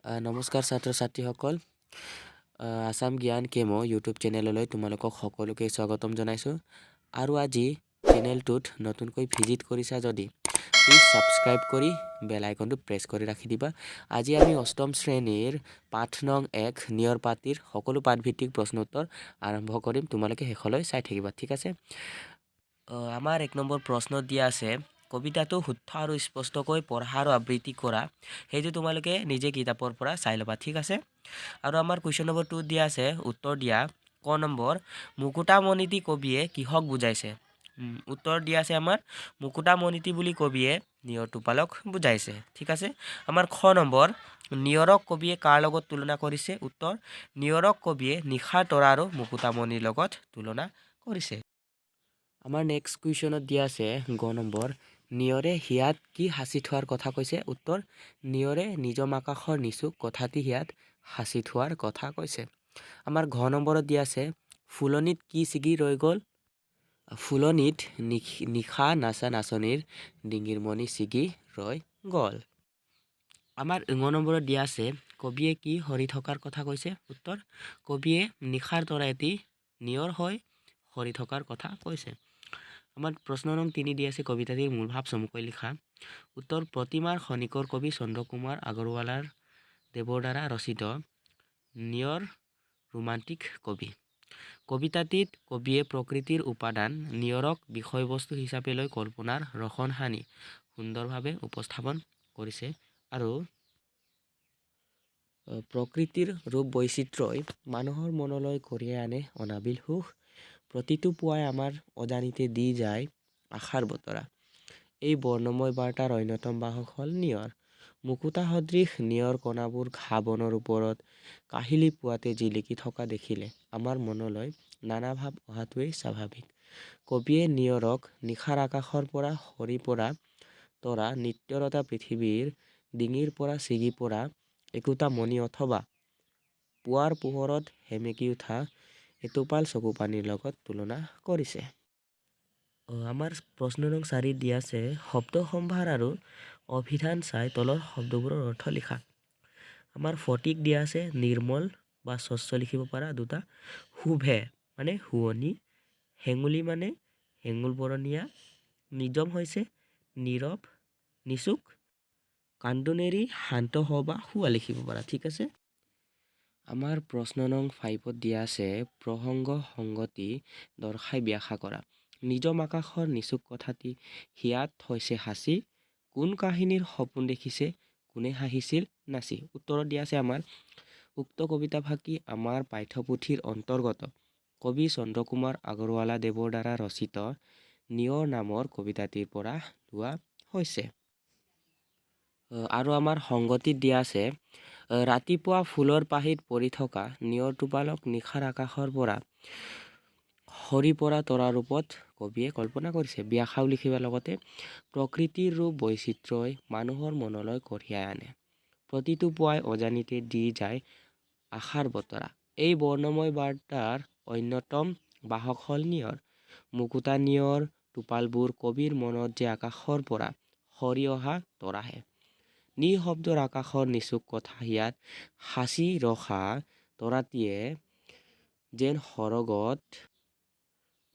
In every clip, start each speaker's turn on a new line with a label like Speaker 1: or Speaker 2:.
Speaker 1: নমস্কাৰ ছাত্ৰ ছাত্ৰীসকল। আসাম জ্ঞান কেমো ইউটিউব চেনেললৈ তোমালোকক সকলোকে স্বাগতম জনাইছোঁ। আৰু আজি চেনেলটোত নতুনকৈ ভিজিট কৰিছা যদি প্লিজ ছাবস্ক্ৰাইব কৰি বেল আইকনটো প্ৰেছ কৰি ৰাখি দিবা। আজি আমি অষ্টম শ্ৰেণীৰ পাঠ নং 1 নিয়ৰ পাতিৰ সকলো পাঠভিত্তিক প্ৰশ্ন উত্তৰ আৰম্ভ কৰিম। তোমালোকে শেষলৈ চাই থাকিবা, ঠিক আছে। আমাৰ 1 নম্বৰ প্ৰশ্নত দিয়া আছে, কবিতাটো শুদ্ধ আৰু স্পষ্টকৈ পঢ়া আৰু আবৃত্তি কৰা। সেইটো তোমালোকে নিজে কিতাপৰ পৰা চাই ল'বা, ঠিক আছে। আৰু আমাৰ কুৱেশ্যন নম্বৰ 2 দিয়া আছে, উত্তৰ দিয়া। ক নম্বৰ, মুকুতামণিটি কবিয়ে কিহক বুজাইছে? উত্তৰ দিয়া আছে আমাৰ, মুকুতামণিটি বুলি কবিয়ে নিয়ৰ টোপালক বুজাইছে, ঠিক আছে। আমাৰ খ নম্বৰ, নিয়ৰক কবিয়ে কাৰ লগত তুলনা কৰিছে? উত্তৰ, নিয়ৰক কবিয়ে নিশাৰ তৰা আৰু মুকুতামণিৰ লগত তুলনা কৰিছে। আমাৰ নেক্সট কুৱেশ্যনত দিয়া আছে গ নম্বৰ, নিয়ৰে হিয়াত কি সাঁচি থোৱাৰ কথা কৈছে? উত্তৰ, নিয়ৰে নিজম আকাশৰ নিচুক কথাটি হিয়াত সাঁচি থোৱাৰ কথা কৈছে। আমাৰ ঘ নম্বৰত দিয়া আছে, ফুলনিত কি ছিগি ৰৈ গ'ল? ফুলনিত নিশা নাচা নাচনীৰ ডিঙিৰ মণি ছিগি ৰৈ গ'ল। আমাৰ ঙ নম্বৰত দিয়া আছে, কবিয়ে কি সৰি থকাৰ কথা কৈছে? উত্তৰ, কবিয়ে নিশাৰ তৰা এটি নিয়ৰ হৈ সৰি থকাৰ কথা কৈছে। আমাৰ প্ৰশ্ন নং 3 দিয়া আছে, কবিতাটিৰ মূল ভাৱ চমুকৈ লিখা। উত্তৰ, প্ৰতিমাৰ খনিকৰ কবি চন্দ্ৰকুমাৰ আগৰৱালাৰ দেৱৰ দ্বাৰা ৰচিত নিয়ৰ ৰোমান্টিক কবি। কবিতাটিত কবিয়ে প্ৰকৃতিৰ উপাদান নিয়ৰক বিষয়বস্তু হিচাপে লৈ কল্পনাৰ ৰসন সানি সুন্দৰভাৱে উপস্থাপন কৰিছে। আৰু প্ৰকৃতিৰ ৰূপ বৈচিত্ৰ্যই মানুহৰ মনলৈ কঢ়িয়াই আনে অনাবিল সুখ। প্ৰতিটো পুৱাই আমাৰ অজানিতে দি যায় আশাৰ বতৰা। এই বৰ্ণময় বাৰ্তাৰ অন্যতম বাহক হ'ল নিয়ৰ। মুকুতা সদৃশ নিয়ৰ কণাবোৰ ঘাঁ বনৰ ওপৰত কাহিলি পুৱাতে জিলিকি থকা দেখিলে আমাৰ মনলৈ নানা ভাৱ অহাটোৱেই স্বাভাৱিক। কবিয়ে নিয়ৰক নিশাৰ আকাশৰ পৰা সৰি পৰা তৰা নিত্যৰতা পৃথিৱীৰ ডিঙিৰ পৰা ছিগি পৰা একোটা মণি অথবা পুৱাৰ পোহৰত সেমেকি উঠা এটোপাল চকু পানীৰ লগত তুলনা কৰিছে। আমাৰ প্ৰশ্ন নং 4 দিয়া আছে, শব্দ সম্ভাৰ আৰু অভিধান চাই তলৰ শব্দবোৰৰ অৰ্থ লিখা। আমাৰ ফটিক দিয়া আছে, নিৰ্মল বা স্বচ্ছ লিখিব পাৰা দুটা। শুভে মানে শুৱনি, হেঙুলি মানে হেঙুল বৰণীয়া, নিজম হৈছে নীৰৱ নিচুক, কান্দোনেৰি শান্ত হ বা শুৱা লিখিব পাৰা, ঠিক আছে। আমাৰ প্ৰশ্ন নং 5 দিয়া আছে, প্ৰসংগ সংগতি দৰ্শাই ব্যাখ্যা কৰা। নিজম আকাশৰ নিচুক কথাটি হিয়াত হৈছে সাঁচি, কোন কাহিনীৰ সপোন দেখিছে, কোনে হাঁহিছিল নাচি। উত্তৰত দিয়া আছে আমাৰ, উক্ত কবিতা ফাঁকি আমাৰ পাঠ্যপুথিৰ অন্তৰ্গত কবি চন্দ্ৰকুমাৰ আগৰৱালা দেৱৰ দ্বাৰা ৰচিত নিয়ৰ নামৰ কবিতাটিৰ পৰা লোৱা হৈছে। আৰু আমাৰ সংগতিত দিয়া আছে, ৰাতিপুৱা ফুলৰ পাহিত পৰি থকা নিয়ৰ টোপালক নিশাৰ আকাশৰ পৰা সৰি পৰা তৰা ৰূপত কবিয়ে কল্পনা কৰিছে। ব্যাখ্যাও লিখিবা লগতে, প্ৰকৃতিৰ ৰূপ বৈচিত্ৰ্যই মানুহৰ মনলৈ কঢ়িয়াই আনে প্ৰতিটো পুৱাই অজানিতে দি যায় আশাৰ বতৰা। এই বৰ্ণময় বাৰ্তাৰ অন্যতম বাহক হ'ল নিয়ৰ। মুকুতা নিয়ৰ টোপালবোৰ কবিৰ মনত যে আকাশৰ পৰা সৰি অহা তৰাহে। নিঃশব্দৰ আকাশৰ নিচুক কথা হিয়াত সাঁচি ৰখা তৰাটিয়ে যেন সৰগত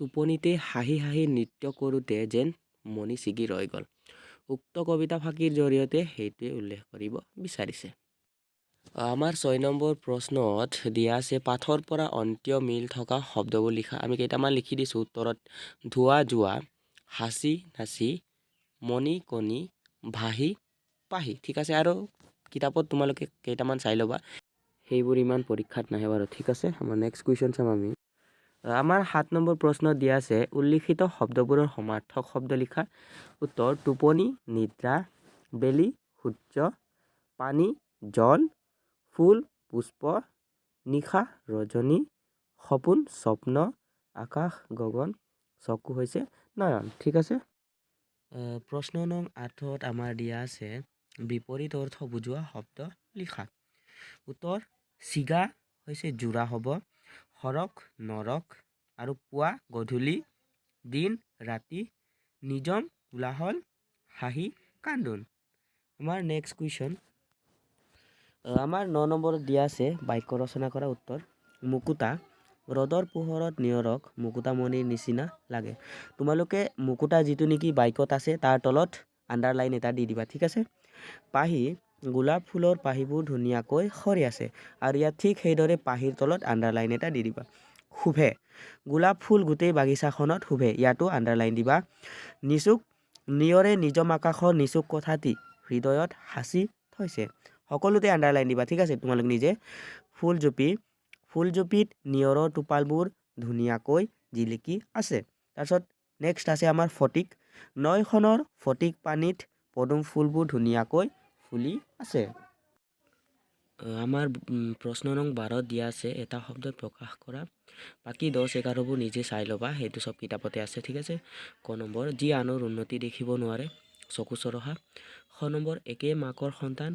Speaker 1: টোপনিতে হাঁহি হাঁহি নৃত্য কৰোঁতে যেন মণি ছিগি ৰৈ গ'ল। উক্ত কবিতা ফাঁকিৰ জৰিয়তে সেইটোৱে উল্লেখ কৰিব বিচাৰিছে। আমাৰ 6 নম্বৰ প্ৰশ্নত দিয়া আছে, পাঠৰ পৰা অন্ত্য মিল থকা শব্দবোৰ লিখা। আমি কেইটামান লিখি দিছোঁ উত্তৰত, ধোৱা জোৱা, সাঁচি নাচি, মণি কণি, ভাহি পাহি, ঠিক আছে। আৰু কিতাপত তোমালোকে কেইটামান চাই ল'বা, সেইবোৰ ইমান পৰীক্ষাত নাহে বাৰু, ঠিক আছে। আমাৰ নেক্সট কুৱেশ্যন চাম আমি। আমাৰ 7 নম্বৰ প্ৰশ্নত দিয়া আছে, উল্লিখিত শব্দবোৰৰ সমাৰ্থক শব্দ লিখা। উত্তৰ, টোপনি নিদ্ৰা, বেলি সূৰ্য, পানী জল, ফুল পুষ্প, নিশা ৰজনী, সপোন স্বপ্ন, আকাশ গগন, চকু হৈছে নয়ন, ঠিক আছে। প্ৰশ্ন নং 8 আমাৰ দিয়া আছে, বিপৰীত অৰ্থ বুজোৱা শব্দ লিখা। উত্তৰ, ছিগা হৈছে যোৰা হ'ব, সৰক নৰক, আৰু পুৱা গধূলি, দিন ৰাতি, নিজম কোলাহল, হাঁহি কান্দোন। আমাৰ নেক্সট কুৱেশ্যন, আমাৰ 9 নম্বৰত দিয়া আছে বাক্য ৰচনা কৰা উত্তৰ। মুকুতা ৰ'দৰ পোহৰত নিয়ৰক মুকুতামণিৰ নিচিনা লাগে। তোমালোকে মুকুতা যিটো নেকি বাক্যত আছে তাৰ তলত আণ্ডাৰলাইন এটা দি দিবা, ঠিক আছে। পাহি গোলাপ ফুলৰ পাহিবোৰ ধুনীয়াকৈ সৰি আছে, আৰু ইয়াত ঠিক সেইদৰে পাহিৰ তলত আণ্ডাৰলাইন এটা দি দিবা। শুভে গোলাপ ফুল গোটেই বাগিচাখনত শুভে, ইয়াতো আণ্ডাৰলাইন দিবা। নিচুক নিয়ৰে নিজম আকাশৰ নিচুক কথাটি হৃদয়ত সাঁচি থৈছে, সকলোতে আণ্ডাৰলাইন দিবা, ঠিক আছে। তোমালোক নিজে ফুলজুপিত নিয়ৰৰ টোপালবোৰ ধুনীয়াকৈ জিলিকি আছে। তাৰপিছত নেক্সট আছে আমাৰ ফটিক নৈখনৰ ফটিক পানীত পদুম ফুলবোৰ ধুনীয়াকৈ ফুলি আছে। আমাৰ প্ৰশ্ন নং 12 দিয়া আছে এটা শব্দত প্ৰকাশ কৰা। বাকী 10, 11বোৰ নিজে চাই ল'বা, সেইটো চব কিতাপতে আছে, ঠিক আছে। ক নম্বৰ যি আনৰ উন্নতি দেখিব নোৱাৰে চকু চৰহা। খ নম্বৰ একে মাকৰ সন্তান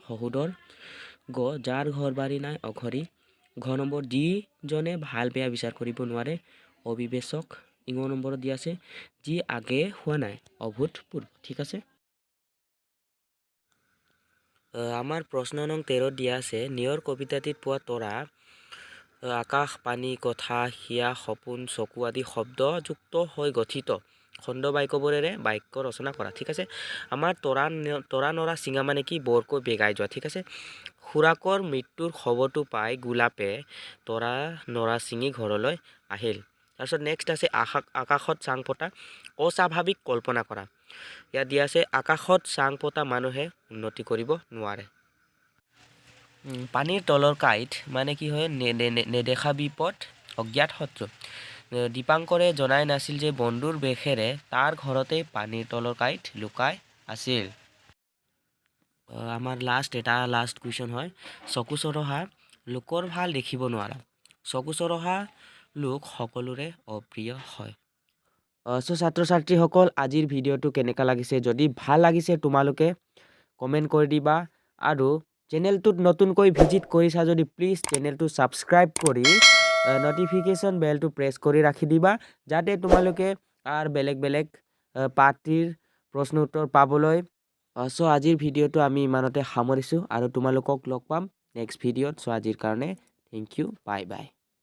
Speaker 1: শহুদৰ যাৰ ঘৰ বাৰী নাই অঘৰী। ঘ নম্বৰ যিজনে ভাল বেয়া বিচাৰ কৰিব নোৱাৰে অবিবেচক। ইং নম্বৰত দিয়া আছে যি আগে হোৱা নাই অভূতপূৰ্ব, ঠিক আছে। আমাৰ প্ৰশ্ন নং 13 দিয়া আছে নিয়ৰ কবিতাটিত পোৱা তৰা আকাশ পানী কথা হিয়া সপোন চকু আদি শব্দযুক্ত হৈ গঠিত খণ্ড বাক্যবোৰেৰে বাক্য ৰচনা কৰা, ঠিক আছে। আমাৰ তৰা নৰা চিঙা মানে কি বৰকৈ বেগাই যোৱা, ঠিক আছে। খুৰাকৰ মৃত্যুৰ খবৰটো পাই গোলাপে তৰা নৰা ছিঙি ঘৰলৈ আহিল। তাৰপিছত নেক্সট আছে আকাশত চাং পতা অস্বাভাৱিক কল্পনা কৰা। ইয়াত দিয়া আছে আকাশত চাং পতা মানুহে উন্নতি কৰিব নোৱাৰে। পানীৰ তলৰ কাঁইট মানে কি হয় নেদেখা বিপদ অজ্ঞাত শত্ৰু। দীপাংকৰে জনাই নাছিল যে বন্ধুৰ বেশেৰে তাৰ ঘৰতে পানীৰ তলৰ কাঁইট লুকাই আছিল। আমাৰ লাষ্ট কুৱেশ্যন হয় চকু চৰহা লোকৰ ভাল দেখিব নোৱাৰা। চকু চৰহা লোক সকলোৰে অপ্ৰিয় হয়। ছাত্ৰ ছাত্ৰীসকল আজিৰ ভিডিঅ'টো কেনেকুৱা লাগিছে, যদি ভাল লাগিছে তোমালোকে কমেণ্ট কৰি দিবা, আৰু চেনেলটোত নতুনকৈ ভিজিট কৰিছা যদি প্লিজ চেনেলটো ছাবস্ক্ৰাইব কৰি নটিফিকেশ্যন বেলটো প্ৰেছ কৰি ৰাখি দিবা, যাতে তোমালোকে আৰু বেলেগ পাৰ্টিৰ প্ৰশ্ন উত্তৰ পাবলৈ। আজিৰ ভিডিঅ'টো আমি ইমানতে সামৰিছোঁ, আৰু তোমালোকক লগ পাম নেক্সট ভিডিঅ'ত। আজিৰ কাৰণে থেংক ইউ, বাই বাই।